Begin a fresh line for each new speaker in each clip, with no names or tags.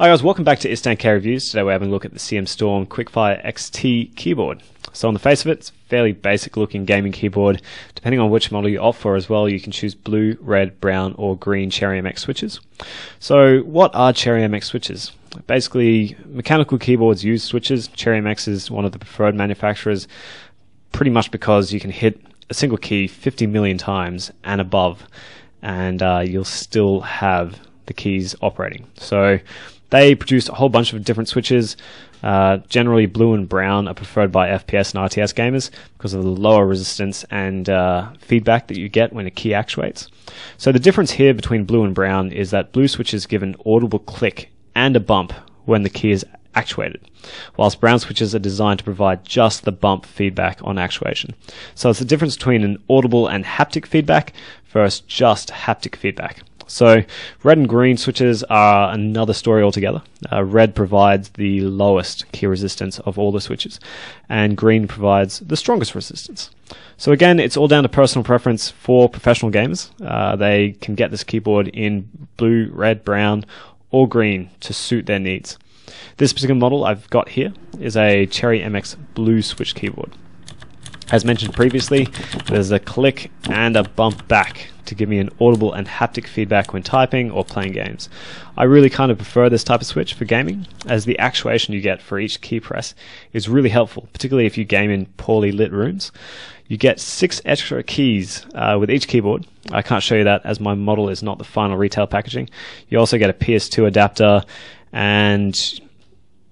Hi guys, welcome back to InstantK Reviews. Today we're having a look at the CM Storm QuickFire XT keyboard. So on the face of it, it's a fairly basic looking gaming keyboard. Depending on which model you opt for as well, you can choose blue, red, brown or green CherryMX switches. So what are CherryMX switches? Basically, mechanical keyboards use switches. CherryMX is one of the preferred manufacturers, pretty much because you can hit a single key 50 million times and above, and you'll still have the keys operating. So they produce a whole bunch of different switches. Generally blue and brown are preferred by FPS and RTS gamers because of the lower resistance and feedback that you get when a key actuates. So the difference here between blue and brown is that blue switches give an audible click and a bump when the key is actuated, whilst brown switches are designed to provide just the bump feedback on actuation. So it's the difference between an audible and haptic feedback versus just haptic feedback. So red and green switches are another story altogether. Red provides the lowest key resistance of all the switches, and green provides the strongest resistance. So again, it's all down to personal preference for professional gamers. They can get this keyboard in blue, red, brown, or green to suit their needs. This particular model I've got here is a CherryMX Blue Switch keyboard. As mentioned previously, there's a click and a bump back to give me an audible and haptic feedback when typing or playing games. I really kind of prefer this type of switch for gaming, as the actuation you get for each key press is really helpful, particularly if you game in poorly lit rooms. You get 6 extra keys with each keyboard. I can't show you that as my model is not the final retail packaging. You also get a PS2 adapter, and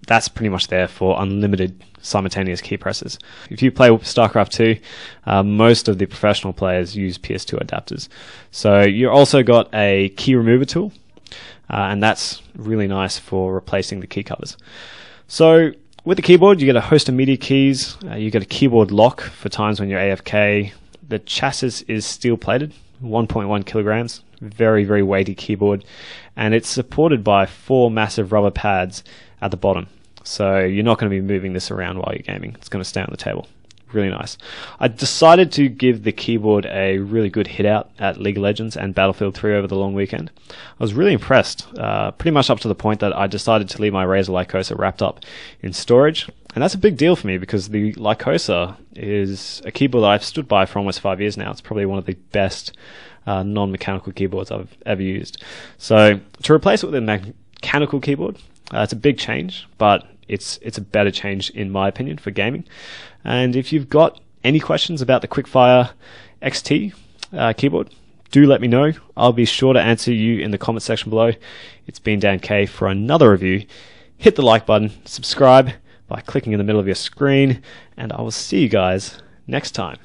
that's pretty much there for unlimited simultaneous key presses. If you play StarCraft 2, most of the professional players use PS2 adapters. So you also got a key remover tool, and that's really nice for replacing the key covers. So with the keyboard, you get a host of media keys, you get a keyboard lock for times when you're AFK. The chassis is steel plated, 1.1 kilograms, very, very weighty keyboard, and it's supported by 4 massive rubber pads at the bottom. So you're not going to be moving this around while you're gaming. It's going to stay on the table. Really nice. I decided to give the keyboard a really good hit out at League of Legends and Battlefield 3 over the long weekend. I was really impressed, pretty much up to the point that I decided to leave my Razer Lycosa wrapped up in storage. And that's a big deal for me because the Lycosa is a keyboard that I've stood by for almost 5 years now. It's probably one of the best non-mechanical keyboards I've ever used. So to replace it with a mechanical keyboard, it's a big change, but it's a better change in my opinion for gaming. And if you've got any questions about the QuickFire XT keyboard, do let me know. I'll be sure to answer you in the comment section below. It's been Dan K for another review. Hit the like button, subscribe by clicking in the middle of your screen, and I will see you guys next time.